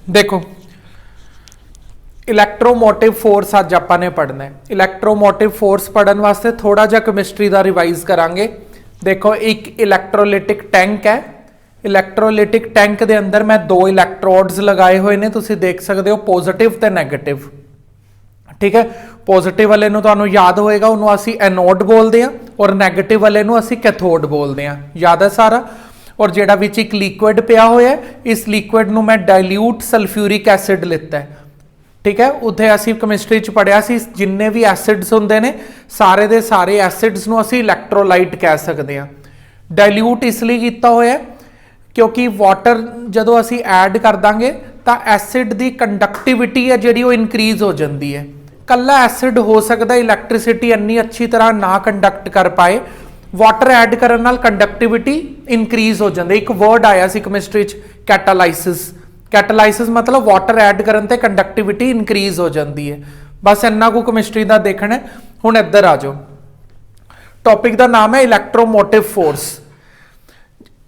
देखो इलैक्ट्रोमोटिव फोर्स अज आपां ने पढ़ना है। इलैक्ट्रोमोटिव फोर्स पढ़न वास्ते थोड़ा जिहा केमिस्ट्री का रिवाइज करांगे। देखो एक इलैक्ट्रोलिटिक टैंक है। इलैक्ट्रोलिटिक टैंक के अंदर मैं दो इलैक्ट्रोड्स लगाए हुए ने, तुसीं देख सकते हो पॉजिटिव ते नैगेटिव। ठीक है, पॉजिटिव वाले नूं तुहानूं याद होएगा उन्होंने असी एनोड बोलते हैं और नैगेटिव वाले नूं असी कैथोड बोलते हैं। याद है सारा। और जिहड़ा विच एक लिक्विड पिया होया है, इस लिक्विड नूं मैं डाइल्यूट सल्फ्यूरिक एसिड लिता है। ठीक है, उत्थे असी केमिस्ट्री च पढ़िया सी जिन्ने भी एसिड्स हुंदे ने सारे दे सारे एसिड्स नूं असी इलैक्ट्रोलाइट कह सकते हैं। डाइल्यूट इसलिए कीता होया क्योंकि वाटर जदों असी ऐड कर दांगे तां एसिड दी कंडक्टिविटी है जिहड़ी वो इनक्रीज हो जाती है। कल्ला एसिड हो सकता इलैक्ट्रिसिटी इन्नी अच्छी तरह ना कंडक्ट कर पाए, वाटर ऐड करन नाल कंडक्टिविटी इनक्रीज हो जाती। एक वर्ड आया सी केमिस्ट्री च कैटालाइसिस। कैटालाइसिस मतलब वाटर ऐड करन ते कंडक्टिविटी इनक्रीज हो जाती है। बस इन्ना को केमिस्ट्री का देखना है। हुण इधर आ जाओ, टॉपिक का नाम है इलैक्ट्रोमोटिव फोर्स।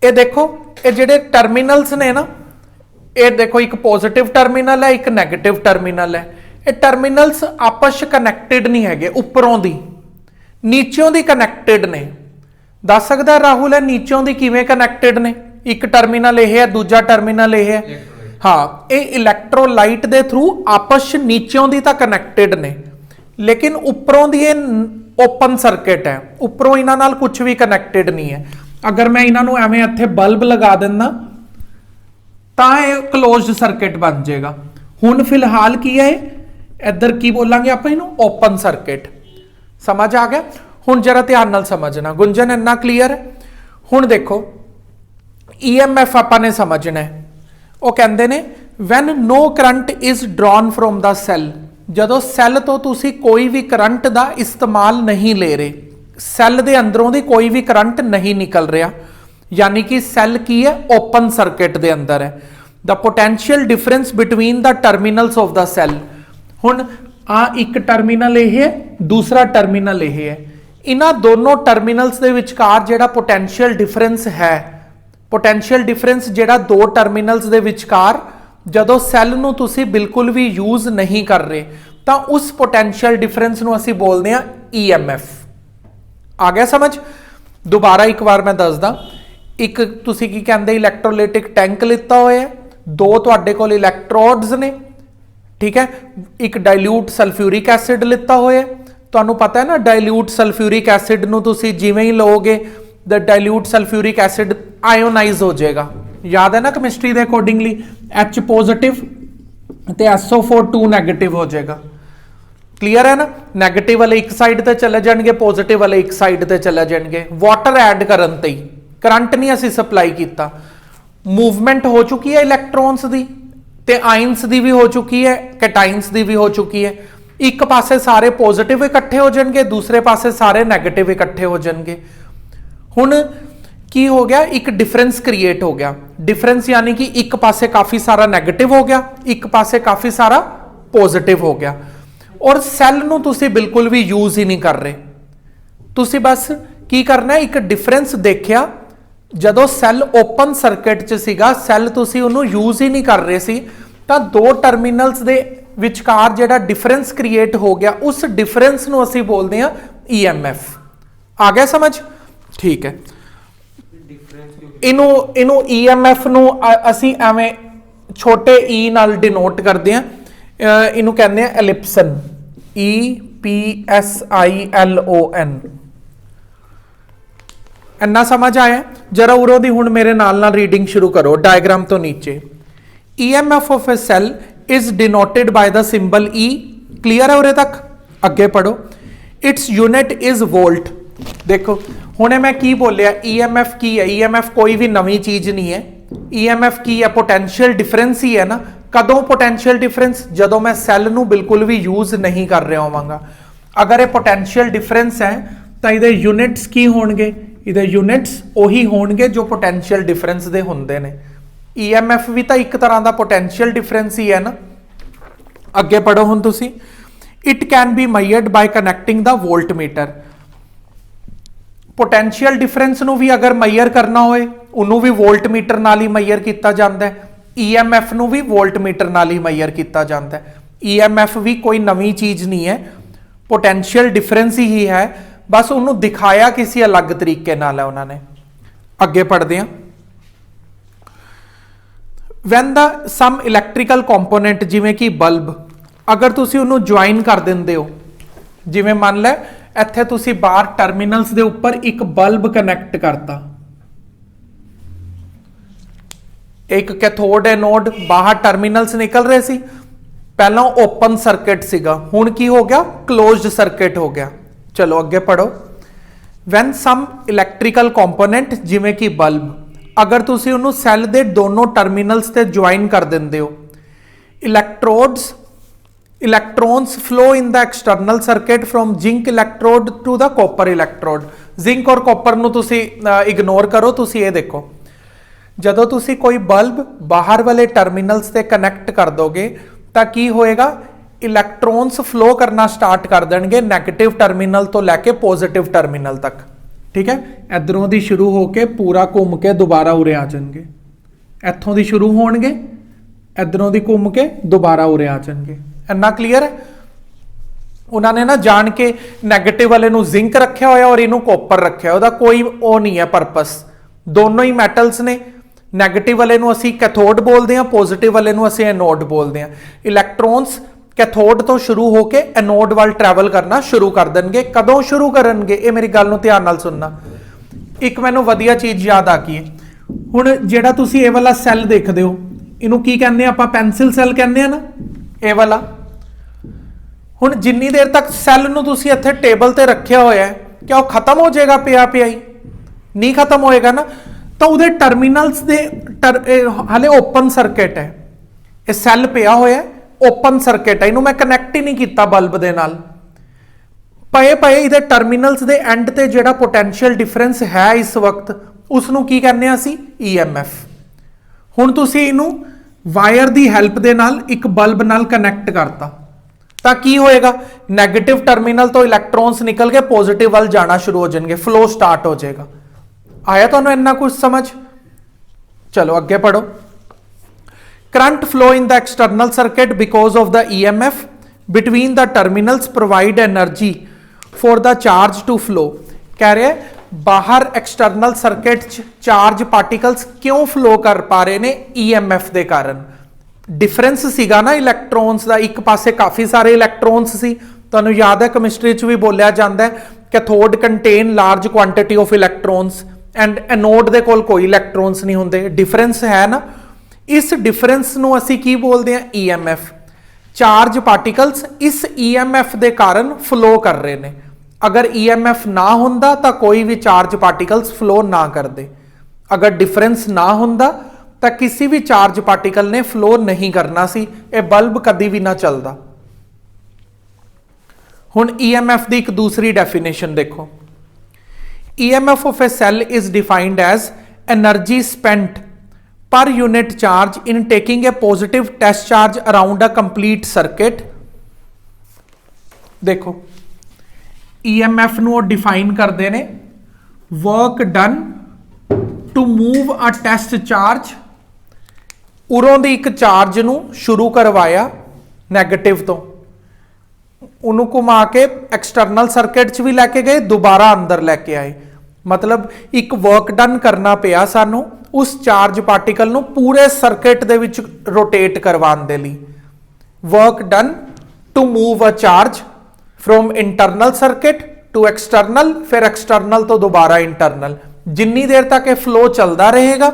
ये देखो ये जिहड़े टर्मिनल्स ने ना, ये देखो एक पॉजिटिव टर्मिनल है, एक नैगेटिव टर्मिनल है। ये टर्मिनल्स आपस कनैक्टेड नहीं है, उपरों दी नीचों दी कनैक्टेड ने। दस सकदा राहुल है नीचों दी किवें कनैक्टेड ने? एक टर्मिनल यह है, दूजा टर्मिनल यह है। हाँ, ये इलैक्ट्रोलाइट दे थ्रू आपस नीचों दी तां कनैक्टेड ने, लेकिन उपरों दी ओपन सर्किट है। उपरों इन्हां नाल कुछ भी कनैक्टेड नहीं है। अगर मैं इन्हां नूं एवें इत्थे बल्ब लगा दिंदा तां ये क्लोज्ड सर्किट बन जाएगा। हुण फिलहाल की है इधर की बोलांगे आप इनू ओपन सर्किट। समझ आ गया? हुण जरा ध्यान नाल समझना। गुंजन इन्ना क्लीयर है? हुण देखो ईएमएफ आपां ने समझना है। वो कहंदे ने when no current is drawn from the cell, जदों सैल तो तुसी कोई भी करंट का इस्तेमाल नहीं ले रहे, सैल दे अंदरों दी कोई भी करंट नहीं निकल रहा, यानी कि सैल की है ओपन सर्किट दे अंदर है। The potential difference between the terminals of the cell. हुण आ एक टर्मिनल यह है, दूसरा टर्मिनल यह है। इन्हां दोनों टर्मिनल्स दे विचकार जिहड़ा पोटेंशियल डिफरेंस है, पोटेंशियल डिफरेंस जिहड़ा दो टर्मिनल्स दे विचकार जदों सैल नूं तुसीं बिल्कुल भी यूज नहीं कर रहे तां उस पोटेंशियल डिफरेंस नूं असीं बोलदे हां ईएमएफ। आ गया समझ? दोबारा एक बार मैं दसदा। एक तुसीं की कहंदे इलैक्ट्रोलिटिक टैंक लिता होया है, दो तुहाडे कोल इलैक्ट्रोड्स ने। ठीक है, एक डाइल्यूट सल्फ्यूरिक एसिड लिता होया है। तुहानूं पता है ना डाइल्यूट सल्फ्यूरिक एसिड नूं तुसीं जिवें ही लोगे the dilute sulphuric acid ionise हो जाएगा। याद है ना केमिस्ट्री के अकॉर्डिंगली H पॉजिटिव ते SO4 नैगेटिव हो जाएगा। क्लीयर है ना? नैगेटिव वाले एक साइड ते चले जाएंगे, पॉजिटिव वाले एक साइड ते चले जाएंगे। वाटर ऐड करन ते ही करंट नहीं असीं सप्लाई कीता, मूवमेंट हो चुकी है इलैक्ट्रॉन्स दी ते आइंस दी भी हो चुकी है, कैटाइंस दी भी हो चुकी है। एक पासे सारे पॉजिटिव इकट्ठे हो जाएंगे, दूसरे पासे सारे नैगेटिव इकट्ठे हो जाएंगे। हुण की हो गया? एक डिफरेंस क्रिएट हो गया। डिफरेंस यानी कि एक पासे काफी सारा नैगेटिव हो गया, एक पासे काफी सारा पॉजिटिव हो गया। और सैल नूं तुसीं बिल्कुल भी यूज ही नहीं कर रहे। तुसीं बस की करना है, एक डिफरेंस देखिया जदों सैल ओपन सर्किट च सीगा, सैल तुसीं उहनूं यूज ही नहीं कर रहे सी, तां दो टर्मिनल्स दे विचकार जिहड़ा डिफरेंस क्रिएट हो गया, उस डिफरेंस नूं असीं बोलदे हां ईएमएफ। आ गया समझ? ठीक है। इनू ईएमएफ नूं असीं एवें छोटे ई नाल डिनोट करदे हां। इनू कहंदे हां एलिप्सन, EPSILON। इन्ना समझ आया? जरा उरों दी हुण मेरे नाल रीडिंग शुरू करो डायग्राम तो नीचे। EMF of a cell is denoted by the symbol E। Clear है उरे तक? अगे पढ़ो। Its unit is volt. देखो हुणे मैं की बोलिया, EMF की है? EMF कोई भी नवी चीज नहीं है। EMF की है? पोटेंशियल डिफरेंस ही है ना। कदों पोटेंशियल डिफरेंस? जदों मैं सैल नूं बिल्कुल भी यूज नहीं कर रहा होवांगा। अगर ये पोटेंशियल डिफरेंस है तो इहदे यूनिट्स की होणगे? इहदे यूनिट्स ओही होणगे जो पोटेंशियल डिफरेंस दे हुंदे ने। EMF भी तो एक तरह का पोटेंशियल डिफरेंस ही है ना। अगे पढ़ो हुण तुसीं। It can be measured by connecting the voltmeter. Potential difference नूं भी अगर मैयर करना होए, उन्होंने भी वोल्ट मीटर नाल ही मैयर किया जाता है। EMF ਨੂੰ ਵੀ ਵੋਲਟਮੀਟਰ ਨਾਲ ਹੀ ਮੈਜ਼ਰ ਕੀਤਾ ਜਾਂਦਾ ਹੈ। EMF ਵੀ ਕੋਈ ਨਵੀਂ ਚੀਜ਼ ਨਹੀਂ ਹੈ, पोटेंशियल डिफरेंस ही है, बस उन्होंने दिखाया किसी अलग तरीके नाल है उन्होंने। अगे पढ़ते हैं, when the some electrical component जिवें कि बल्ब, अगर तुसी उन्होंने ज्वाइन कर देंदे हो, जिवें मान लै इत्थे तुसी बाहर टर्मिनल्स दे उपर एक बल्ब कनैक्ट करता, एक कैथोड एनोड बाहर टर्मिनल्स निकल रहे सी, पहला ओपन सर्किट सीगा, हुण की हो गया क्लोज्ड सर्किट हो गया। चलो अगे पढ़ो, वैन सम इलैक्ट्रिकल कंपोनेंट जिवें कि बल्ब, अगर तुसी उन्होंने सैल दे दोनों टर्मिनल्स ते ज्वाइन कर देंदे हो, electrons flow in the external circuit from zinc electrode to the copper electrode. Zinc और कॉपर नूं तुसी इग्नोर करो, तुसी ये देखो जदों तुसी कोई बल्ब बाहर वाले टर्मिनल्स ते कनैक्ट कर दोगे ਤਾਂ ਕੀ ਹੋਏਗਾ, ਇਲੈਕਟ੍ਰੋਨਸ ਫਲੋ ਕਰਨਾ ਸਟਾਰਟ ਕਰ ਦੇਣਗੇ ਨੈਗੇਟਿਵ ਟਰਮੀਨਲ ਤੋਂ ਲੈ ਕੇ ਪੋਜ਼ਿਟਿਵ ਟਰਮੀਨਲ ਤੱਕ। ਠੀਕ ਹੈ, ਇਧਰੋਂ ਦੀ ਸ਼ੁਰੂ ਹੋ ਕੇ ਪੂਰਾ ਘੁੰਮ ਕੇ ਦੁਬਾਰਾ ਉਰੇ ਆ ਜਾਣਗੇ, ਇੱਥੋਂ ਦੀ ਸ਼ੁਰੂ ਹੋਣਗੇ, ਇਧਰੋਂ ਦੀ ਘੁੰਮ ਕੇ ਦੁਬਾਰਾ ਉਰੇ ਆ ਜਾਣਗੇ। ਇੰਨਾ ਕਲੀਅਰ ਹੈ। ਉਹਨਾਂ ਨੇ ਨਾ ਜਾਣ ਕੇ ਨੈਗੇਟਿਵ ਵਾਲੇ ਨੂੰ ਜ਼ਿੰਕ ਰੱਖਿਆ ਹੋਇਆ ਔਰ ਇਹਨੂੰ ਕਾਪਰ ਰੱਖਿਆ, ਉਹਦਾ ਕੋਈ ਉਹ ਨਹੀਂ ਹੈ ਪਰਪਸ, ਦੋਨੋਂ ਹੀ ਮੈਟਲਸ ਨੇ। ਨੈਗੇਟਿਵ ਵਾਲੇ ਨੂੰ ਅਸੀਂ ਕੈਥੋਡ ਬੋਲਦੇ ਹਾਂ, ਪੋਜ਼ਿਟਿਵ ਵਾਲੇ ਨੂੰ ਅਸੀਂ ਐਨੋਡ ਬੋਲਦੇ ਹਾਂ। ਇਲੈਕਟ੍ਰੋਨਸ ਕੈਥੋਡ ਤੋਂ ਸ਼ੁਰੂ ਹੋ ਕੇ ਐਨੋਡ ਵੱਲ ਟਰੈਵਲ ਕਰਨਾ ਸ਼ੁਰੂ ਕਰ ਦੇਣਗੇ। ਕਦੋਂ ਸ਼ੁਰੂ ਕਰਨਗੇ, ਇਹ ਮੇਰੀ ਗੱਲ ਨੂੰ ਧਿਆਨ ਨਾਲ ਸੁਣਨਾ। ਇੱਕ ਮੈਨੂੰ ਵਧੀਆ ਚੀਜ਼ ਯਾਦ ਆ ਗਈ ਹੈ, ਹੁਣ ਜਿਹੜਾ ਤੁਸੀਂ ਇਹ ਵਾਲਾ ਸੈੱਲ ਦੇਖਦੇ ਹੋ, ਇਹਨੂੰ ਕੀ ਕਹਿੰਦੇ ਆ ਆਪਾਂ, ਪੈਨਸਿਲ ਸੈੱਲ ਕਹਿੰਦੇ ਆ ਨਾ, ਇਹ ਵਾਲਾ। ਹੁਣ ਜਿੰਨੀ ਦੇਰ ਤੱਕ ਸੈੱਲ ਨੂੰ ਤੁਸੀਂ ਇੱਥੇ ਟੇਬਲ ਤੇ ਰੱਖਿਆ ਹੋਇਆ ਹੈ, ਕਿਆ ਉਹ ਖਤਮ ਹੋ ਜਾਏਗਾ ਪਿਆ ਪਿਆ ਹੀ? ਨਹੀਂ ਖਤਮ ਹੋਏਗਾ ਨਾ। ਤਾਂ ਉਹਦੇ ਟਰਮੀਨਲਸ ਦੇ ਹਾਲੇ ਓਪਨ ਸਰਕਿਟ ਹੈ, ਇਹ ਸੈੱਲ ਪਿਆ ਹੋਇਆ ਓਪਨ ਸਰਕਿਟ ਹੈ, ਇਹਨੂੰ ਮੈਂ ਕਨੈਕਟ ਹੀ ਨਹੀਂ ਕੀਤਾ ਬਲਬ ਦੇ ਨਾਲ। ਪਏ ਪਏ ਇਹਦੇ ਟਰਮੀਨਲਸ ਦੇ ਐਂਡ ਤੇ ਜਿਹੜਾ ਪੋਟੈਂਸ਼ੀਅਲ ਡਿਫਰੈਂਸ ਹੈ ਇਸ ਵਕਤ, ਉਸ ਨੂੰ ਕੀ ਕਹਿੰਦੇ ਆ ਅਸੀਂ, EMF। ਹੁਣ ਤੁਸੀਂ ਇਹਨੂੰ ਵਾਇਰ ਦੀ ਹੈਲਪ ਦੇ ਨਾਲ ਇੱਕ ਬਲਬ ਨਾਲ ਕਨੈਕਟ ਕਰਤਾ, ਤਾਂ ਕੀ ਹੋਏਗਾ, ਨੈਗੇਟਿਵ ਟਰਮੀਨਲ ਤੋਂ ਇਲੈਕਟ੍ਰੋਨਸ ਨਿਕਲ ਕੇ ਪੋਜ਼ਿਟਿਵ ਵੱਲ ਜਾਣਾ ਸ਼ੁਰੂ ਹੋ ਜਾਣਗੇ, ਫਲੋ ਸਟਾਰਟ ਹੋ ਜਾਏਗਾ। आया तो इन्ना कुछ समझ? चलो अगे पढ़ो। Current flow in the external circuit because of the EMF between the terminals provide energy for the charge to flow. कह रहे बाहर एक्सटर्नल सर्किट चार्ज पार्टिकल्स क्यों फ्लो कर पा रहे ने, EMF के कारण। डिफरेंस सीगा ना इलैक्ट्रॉन्स का, एक पासे काफ़ी सारे इलैक्ट्रॉन्स सी, तुहानूं याद है केमिस्ट्री च भी बोलिया जाता है cathode contain large quantity of electrons and anode दे कोल कोई इलैक्ट्रॉन्स नहीं होंदे। डिफरेंस है ना, इस डिफरेंस नूं असीं की बोलते हैं, EMF। चार्ज पार्टिकल्स इस EMF दे कारण फ्लो कर रहे ने। अगर EMF ना हुंदा तां कोई भी चार्ज पार्टिकल्स फ्लो ना करदे। अगर डिफरेंस ना हुंदा तां किसी भी चार्ज पार्टिकल ने फ्लो नहीं करना सी, ये बल्ब कदी भी ना चलदा। हुण EMF दी एक दूसरी डेफिनेशन देखो। EMF of a cell is defined as energy spent per unit charge in taking a positive test charge around a complete circuit। देखो EMF ਨੂੰ डिफाइन करते हैं, work done to move a test charge। ਉਰੋਂ ਦੀ ਇੱਕ charge ਨੂੰ ਸ਼ੁਰੂ ਕਰਵਾਇਆ negative ਤੋਂ, ਉਹਨੂੰ ਘੁਮਾ ਕੇ ਐਕਸਟਰਨਲ ਸਰਕਿਟ 'ਚ ਵੀ ਲੈ ਕੇ ਗਏ, ਦੁਬਾਰਾ ਅੰਦਰ ਲੈ ਕੇ ਆਏ। ਮਤਲਬ ਇੱਕ ਵਰਕ ਡਨ ਕਰਨਾ ਪਿਆ ਸਾਨੂੰ ਉਸ ਚਾਰਜ ਪਾਰਟੀਕਲ ਨੂੰ ਪੂਰੇ ਸਰਕਿਟ ਦੇ ਵਿੱਚ ਰੋਟੇਟ ਕਰਵਾਉਣ ਦੇ ਲਈ। Work done to move a charge from internal circuit to external, ਫਿਰ ਐਕਸਟਰਨਲ ਤੋਂ ਦੁਬਾਰਾ ਇੰਟਰਨਲ। ਜਿੰਨੀ ਦੇਰ ਤੱਕ ਇਹ ਫਲੋ ਚੱਲਦਾ ਰਹੇਗਾ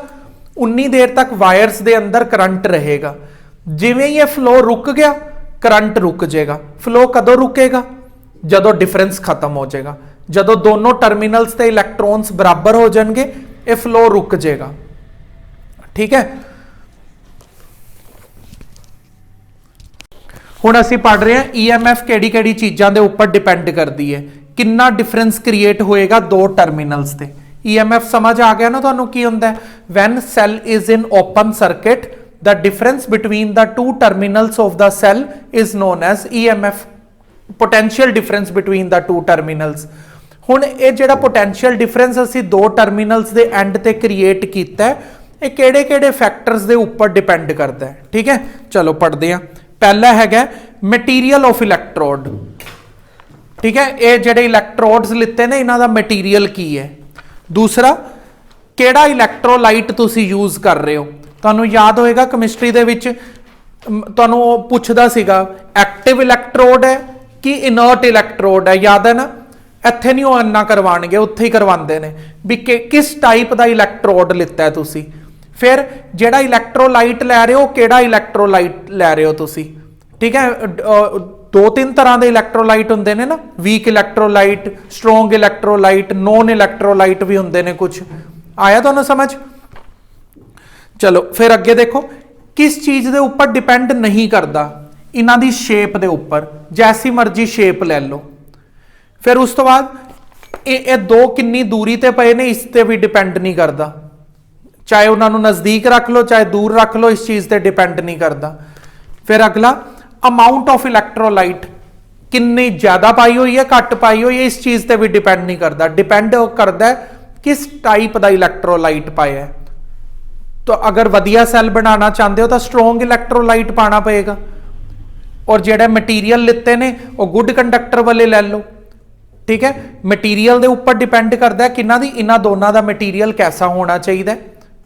ਉਨੀ ਦੇਰ ਤੱਕ ਵਾਇਰਸ ਦੇ ਅੰਦਰ ਕਰੰਟ ਰਹੇਗਾ। ਜਿਵੇਂ ਹੀ ਇਹ ਫਲੋ ਰੁਕ ਗਿਆ, करंट रुक जाएगा। फ्लो कदों रुकेगा, जदों डिफरेंस खत्म हो जाएगा, जदों दोनों टर्मिनल्स ते इलैक्ट्रॉन्स बराबर हो जाएंगे, ये फ्लो रुक जाएगा। ठीक है, हुण असीं पढ़ रहे हैं EMF किहड़ी किहड़ी चीज़ों के उपर डिपेंड करती है, कितना डिफरेंस क्रिएट होएगा दो टर्मिनल्स ते। EMF समझ आ गया ना तुहानूं की हुंदा है? When cell is in open circuit, the difference between the two terminals of the cell is known as EMF, potential difference between the two terminals। हुण ये जिहड़ा potential difference असीं दो terminals दे end ते create कीता है, ये किहड़े-किहड़े फैक्टर्स दे ऊपर डिपेंड करता है। ठीक है, चलो पढ़ते हैं। पहला हैगा मटीरियल ऑफ इलैक्ट्रोड। ठीक है, ये जिहड़े इलैक्ट्रोड्स लिते ने इन्हां दा मटीरियल की है। दूसरा किहड़ा इलैक्ट्रोलाइट तुसी यूज कर रहे हो। तुहानूं याद होएगा केमिस्ट्री दे विच तुहानूं पुछदा सीगा एक्टिव इलैक्ट्रोड है कि इनर्ट इलैक्ट्रोड है, याद है ना। ਇੱਥੇ नहीं ਉਹ ਇੰਨਾ ਕਰਵਾਣਗੇ, ਉੱਥੇ ही करवाते हैं भी किस टाइप का इलैक्ट्रोड लिता है तुसी। फिर ਜਿਹੜਾ इलैक्ट्रोलाइट लै रहे हो ਕਿਹੜਾ इलैक्ट्रोलाइट लै रहे हो तुसी। ठीक है, दो तीन तरह के इलैक्ट्रोलाइट होंगे ने ना, weak electrolyte, strong electrolyte, non electrolyte भी होंगे ने कुछ। आया तुहानूं समझ। चलो फिर अगे देखो किस चीज़ के उपर डिपेंड नहीं करता, इन्हां दी शेप के उपर, जैसी मर्जी शेप ले लो। फिर उस तो बाद ये दो किन्नी दूरी ते पे ने, इस ते भी डिपेंड नहीं करता, चाहे उन्होंने नज़दीक रख लो चाहे दूर रख लो, इस चीज़ ते डिपेंड नहीं करता। फिर अगला अमाउंट ऑफ इलैक्ट्रोलाइट, किन्नी ज़्यादा पाई हुई है घट पाई हुई है, इस चीज़ ते भी डिपेंड नहीं करता, डिपेंड करता है किस टाइप का इलैक्ट्रोलाइट पाया है। तो अगर वधिया सैल बनाना चाहते हो तो स्ट्रोंग इलैक्ट्रोलाइट पाना पएगा, और जेड़ा मटीरियल लिते ने वो गुड कंडक्टर वाले ले लो। ठीक है, मटीरियल के उपर डिपेंड करता है किन्ना दी, इन्हां दोनों का मटीरियल कैसा होना चाहिए,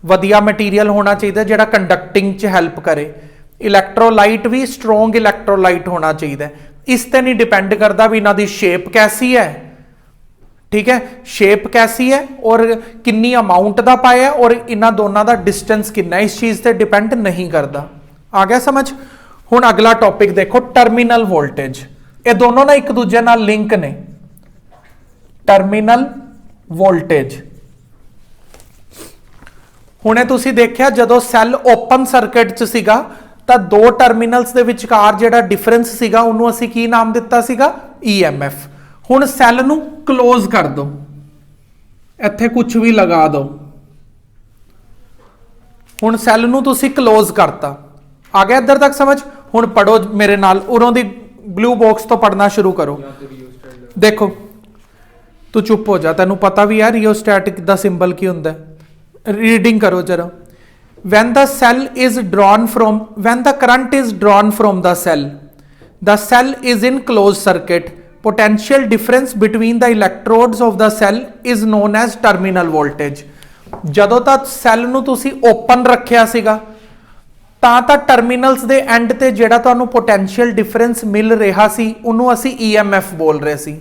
वधिया मटीरियल होना चाहिए जिहड़ा कंडक्टिंग च हैल्प करे। इलैक्ट्रोलाइट भी स्ट्रोंग इलैक्ट्रोलाइट होना चाहिए, इस ते नहीं डिपेंड करता भी इन्हां दी शेप कैसी है। ठीक है, शेप कैसी है और किन्नी अमाउंट का पाया और इन्हां दोनों का डिस्टेंस कितना, इस चीज़ से डिपेंड नहीं करता। आ गया समझ। हुण अगला टॉपिक देखो टर्मिनल वोल्टेज। ये दोनों ना एक दूजे नाल लिंक ने। टर्मिनल वोल्टेज हुणे तुसी देखिया जदों सैल ओपन सर्किट च सीगा तां दो टर्मिनल्स दे विचकार जिहड़ा डिफरेंस सीगा उहनूं असीं की नाम दिता सीगा, EMF। हुण सैल नूं क्लोज कर दो, इत्थे कुछ भी लगा दो, हुण सैल नूं तुसी क्लोज करता। आ गया इधर तक समझ। हुण पढ़ो मेरे नाल, उरों दी ब्लू बॉक्स तो पढ़ना शुरू करो। देखो तू चुप हो जा, तेनू पता भी है रियोस्टैट का सिंबल की होंदा है। रीडिंग करो जरा। when the cell is drawn from when the current is drawn from the cell is in closed circuit, potential difference between the electrodes of the cell is known as terminal voltage। ਜਦੋਂ ਤੱਕ cell ਨੂੰ ਤੁਸੀਂ open ਰੱਖਿਆ ਸੀਗਾ ਤਾਂ ਟਰਮੀਨਲਸ ਦੇ and ਤੇ ਜਿਹੜਾ ਤੁਹਾਨੂੰ ਪੋਟੈਂਸ਼ੀਅਲ ਡਿਫਰੈਂਸ ਮਿਲ ਰਿਹਾ ਸੀ ਉਹਨੂੰ ਅਸੀਂ EMF ਬੋਲ ਰਹੇ ਸੀ।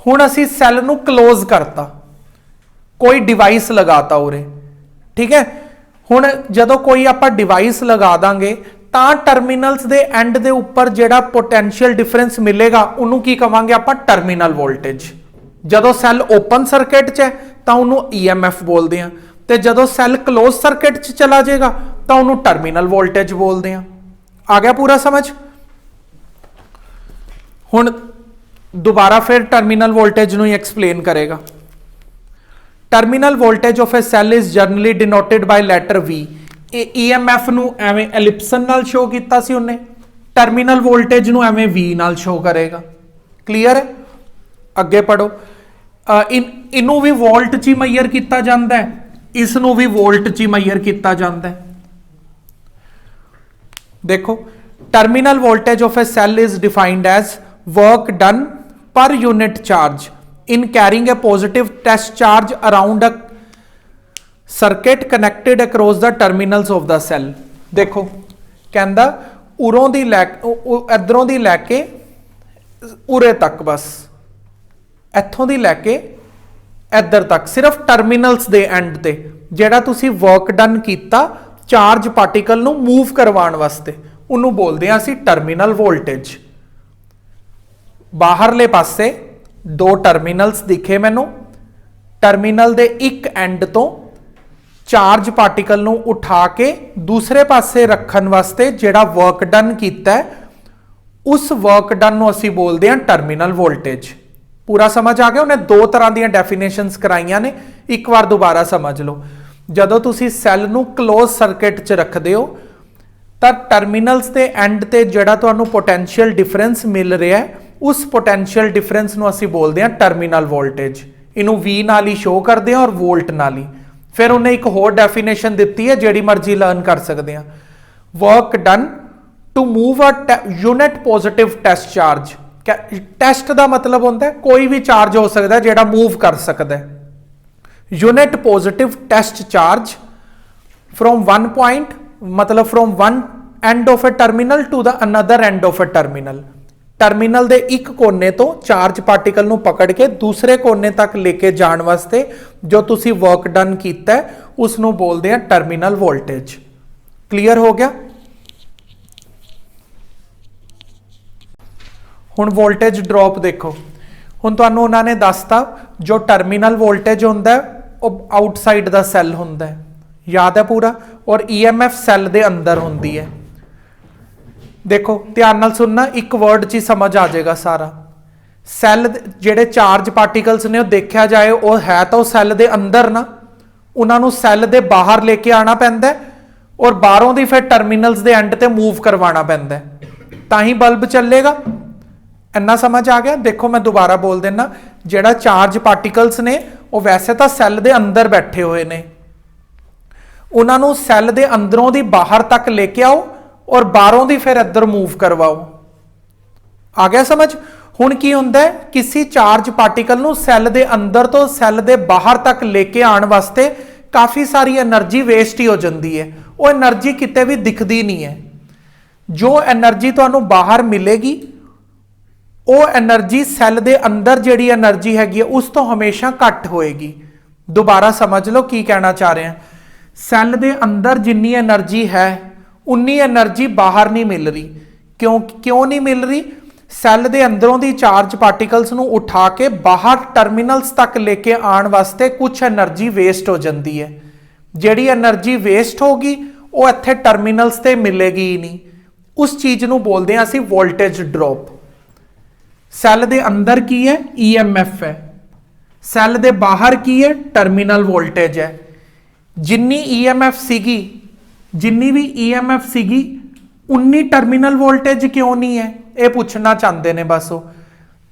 ਹੁਣ ਅਸੀਂ ਸੈੱਲ ਨੂੰ ਕਲੋਜ਼ ਕਰਤਾ, ਕੋਈ ਡਿਵਾਈਸ ਲਗਾਤਾ ਉਰੇ। ਠੀਕ ਹੈ, ਹੁਣ ਜਦੋਂ ਕੋਈ ਆਪਾਂ ਡਿਵਾਈਸ ਲਗਾ ਦਾਂਗੇ ਤਾਂ ਟਰਮੀਨਲਸ ਦੇ ਐਂਡ ਦੇ ਉੱਪਰ ਜਿਹੜਾ ਪੋਟੈਂਸ਼ੀਅਲ ਡਿਫਰੈਂਸ ਮਿਲੇਗਾ ਉਹਨੂੰ ਕੀ ਕਵਾਂਗੇ ਆਪਾਂ, ਟਰਮੀਨਲ ਵੋਲਟੇਜ। ਜਦੋਂ ਸੈੱਲ ਓਪਨ ਸਰਕਟ 'ਚ ਹੈ ਤਾਂ ਉਹਨੂੰ EMF ਬੋਲਦੇ ਆ, ਤੇ ਜਦੋਂ ਸੈੱਲ ਕਲੋਜ਼ ਸਰਕਟ 'ਚ ਚਲਾ ਜਾਏਗਾ ਤਾਂ ਉਹਨੂੰ ਟਰਮੀਨਲ ਵੋਲਟੇਜ ਬੋਲਦੇ ਆ। ਆ ਗਿਆ ਪੂਰਾ ਸਮਝ। ਹੁਣ दोबारा फिर टर्मिनल वोल्टेज ਨੂੰ एक्सप्लेन करेगा। Terminal voltage of a cell is generally denoted by letter V। EMF ਨੂੰ ਐਵੇਂ एलिप्सन ਨਾਲ शो ਕੀਤਾ ਸੀ ਉਹਨੇ, टर्मिनल वोल्टेज ਨੂੰ ਐਵੇਂ V ਨਾਲ शो करेगा। क्लियर है। ਅੱਗੇ पढ़ो। ਇਹਨੂੰ ਵੀ ਵੋਲਟ 'ਚ ਹੀ ਮੈਜ਼ਰ ਕੀਤਾ ਜਾਂਦਾ ਹੈ, ਇਸ ਨੂੰ ਵੀ ਵੋਲਟ 'ਚ ਹੀ ਮੈਜ਼ਰ ਕੀਤਾ ਜਾਂਦਾ ਹੈ। देखो terminal voltage of a cell is defined as work done per unit charge in carrying a positive test charge around a circuit connected across the terminals of the cell। देखो कहंदा उरों दी इधरों दी लैके उरे तक, बस इत्थों दी लैके इधर तक सिर्फ टर्मिनल्स दे एंड ते जिहड़ा तुसी वर्क डन कीता चार्ज पार्टिकल नूं मूव करवाउण वास्ते उहनूं बोलदे आ असीं टर्मिनल वोल्टेज। बाहरले पासे दो टर्मिनल्स दिखे मैनू, टर्मिनल दे एक एंड तो चार्ज पार्टिकल नूं उठा के दूसरे पासे रखन वास्ते जिहड़ा वर्क डन कीता है उस वर्क डन नूं असीं बोलदे हां टर्मिनल वोल्टेज। पूरा समझ आ गया। उन्हें दो तरह दी डेफिनेशनस कराइयां ने, एक बार दोबारा समझ लो। जदों तुसीं सैल नूं क्लोज सर्किट च रखदे हो तां टर्मिनल्स दे एंड ते जिहड़ा तुहानूं पोटेंशियल डिफरेंस मिल रहा है उस पोटेंशियल डिफरेंस ਨੂੰ ਅਸੀਂ ਬੋਲਦੇ ਹਾਂ टर्मिनल वोल्टेज। ਇਹਨੂੰ V ਨਾਲ ਹੀ शो करते हैं और वोल्ट नाल ही। फिर उन्हें एक होर डेफिनेशन दी है जिहड़ी मर्जी लर्न कर सकते हैं। Work done to move a unit positive test charge. Test का मतलब होता है कोई भी चार्ज हो सकता है जिहड़ा मूव कर सकता है। Unit positive test charge from one point मतलब from one end of a terminal to the another end of a terminal. Terminal के एक कोने तो चार्ज पार्टिकल नूं पकड़ के दूसरे कोने तक लेके जाने वास्ते जो तुसी वर्क डन कीता है उसनूं बोलते हैं टर्मिनल वोल्टेज। क्लीयर हो गया। हुण वोल्टेज ड्रॉप देखो, हुण तुहानूं उन्हां ने दसता जो टर्मिनल वोल्टेज हुंदा है वो आउटसाइड दा सैल हुंदा है, याद है पूरा, और ईएमएफ सैल दे अंदर हुंदी है। देखो ध्यान नाल सुनना, एक वर्ड च ही समझ आ जाएगा सारा। सैल जेडे चार्ज पार्टिकल्स ने देखा जाए वो है तो सैल दे अंदर ना, उन्होंने सैल दे बाहर लेके आना पैंदा है और बाहरों दी फिर टर्मिनल्स दे एंड ते मूव करवाना पैंदा है तां ही बल्ब चलेगा। इन्ना समझ आ गया। देखो मैं दोबारा बोल देना, जेड़ा चार्ज पार्टिकल्स ने वो वैसे तो सैल दे अंदर बैठे हुए ने, उन्होंने सैल दे अंदरों दी बाहर तक लेके आओ और बाहरों दी फिर इधर मूव करवाओ। आ गया समझ। हुण की हुंदा है, किसी चार्ज पार्टिकल नूं सैल दे अंदर तो सैल दे बाहर तक लेके आने वास्ते काफ़ी सारी एनर्जी वेस्ट ही हो जाती है, वो एनर्जी किते भी दिखती नहीं है। जो एनर्जी तुहानूं बाहर मिलेगी वो एनर्जी सैल दे अंदर जिहड़ी एनर्जी हैगी उस तो हमेशा घट होएगी। दोबारा समझ लो की कहना चाह रहे हैं। सैल दे अंदर जिन्नी एनर्जी है उन्नी एनर्जी बाहर नहीं मिल रही। क्यों नहीं मिल रही? सैल दे अंदरों दी चार्ज पार्टिकल्स नूं उठा के बाहर टर्मिनल्स तक लेके आने वास्ते कुछ एनर्जी वेस्ट हो जाती है। जिहड़ी एनर्जी वेस्ट होगी वो इत्थे टर्मिनल्स ते मिलेगी ही नहीं। उस चीज़ नूं बोलदे हां असीं वोल्टेज ड्रॉप। सैल दे अंदर की है? ईएमएफ है। सैल दे बाहर की है? टर्मिनल वोल्टेज है। जिन्नी ईएमएफ सीगी, जिन्नी भी ईएमएफ सीगी उन्नी टर्मिनल वोल्टेज क्यों नहीं है, ये पूछना चाहते ने बस। वो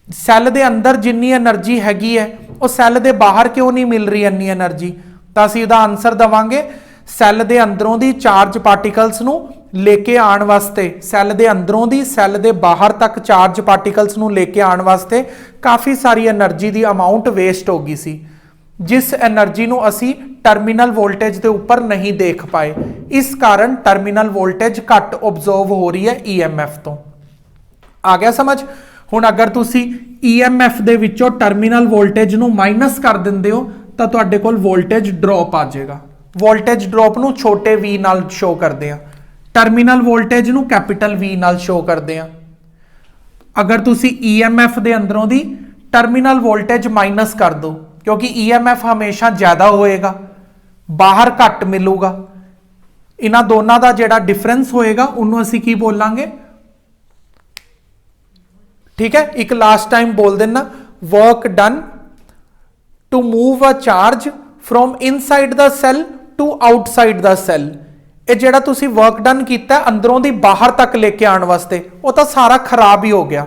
सैल दे अंदर जिन्नी एनर्जी हैगी है वो सैल दे बाहर क्यों नहीं मिल रही इन्नी एनर्जी? तो असीं इहदा आंसर देवांगे सैल दे अंदरों दी चार्ज पार्टिकल्स नूं लेके आने वास्ते, सैल दे अंदरों दी सैल दे बाहर तक चार्ज पार्टिकल्स नूं लेके आने वास्ते काफ़ी सारी एनर्जी दी अमाउंट वेस्ट हो गई सी, जिस एनर्जी नूं असी टर्मिनल वोल्टेज के उपर नहीं देख पाए। इस कारण टर्मिनल वोल्टेज घट ऑब्जर्व हो रही है ईएमएफ तो। आ गया समझ। हुण अगर तुसी ईएमएफ दे विचों टर्मिनल वोल्टेज नूं माइनस कर दिंदे हो तो तुहाडे कोल वोल्टेज ड्रॉप आ जाएगा। वोल्टेज ड्रॉप नूं छोटे वी नाल शो करते हैं, टर्मिनल वोल्टेज नूं कैपिटल वी नाल शो करते हैं। अगर तुसी ईएमएफ दे अंदरों दी टर्मिनल वोल्टेज माइनस कर दो, क्योंकि ईएमएफ हमेशा ज्यादा होएगा, बाहर घट मिलूगा, इन्हां दोनों का जिहड़ा डिफरेंस होएगा उन्होंने असीं की बोलांगे? ठीक है, एक लास्ट टाइम बोल देना, work done to move a charge from inside the cell to outside the cell. ये जिहड़ा तुसी वर्क डन कीता अंदरों दी बाहर तक लेके आने वास्ते, वो तो सारा खराब ही हो गया।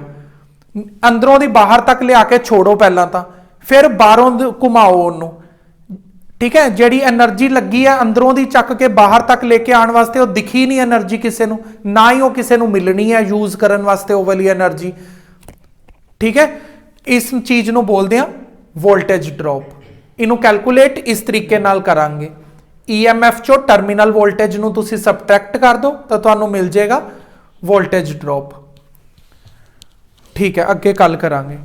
अंदरों दी बाहर तक ले आके छोड़ो पहला तो, फिर बाहरों घुमाओ उन्होंने। ठीक है, जिहड़ी एनर्जी लगी है अंदरों दी चक के बाहर तक लेके आने वास्ते वो दिखी नहीं एनर्जी किसी नूं, ना ही वो किसी नूं मिलनी है यूज करने वास्ते वो वाली एनर्जी। ठीक है, इस चीज नूं बोलदे आ वोल्टेज ड्रॉप। इनू कैलकुलेट इस तरीके नाल करांगे। ईएमएफ चो टर्मिनल वोल्टेज नूं तुसीं सबट्रैक्ट कर दो तो तुहानूं मिल जाएगा वोल्टेज ड्रॉप। ठीक है, अगे कल करांगे।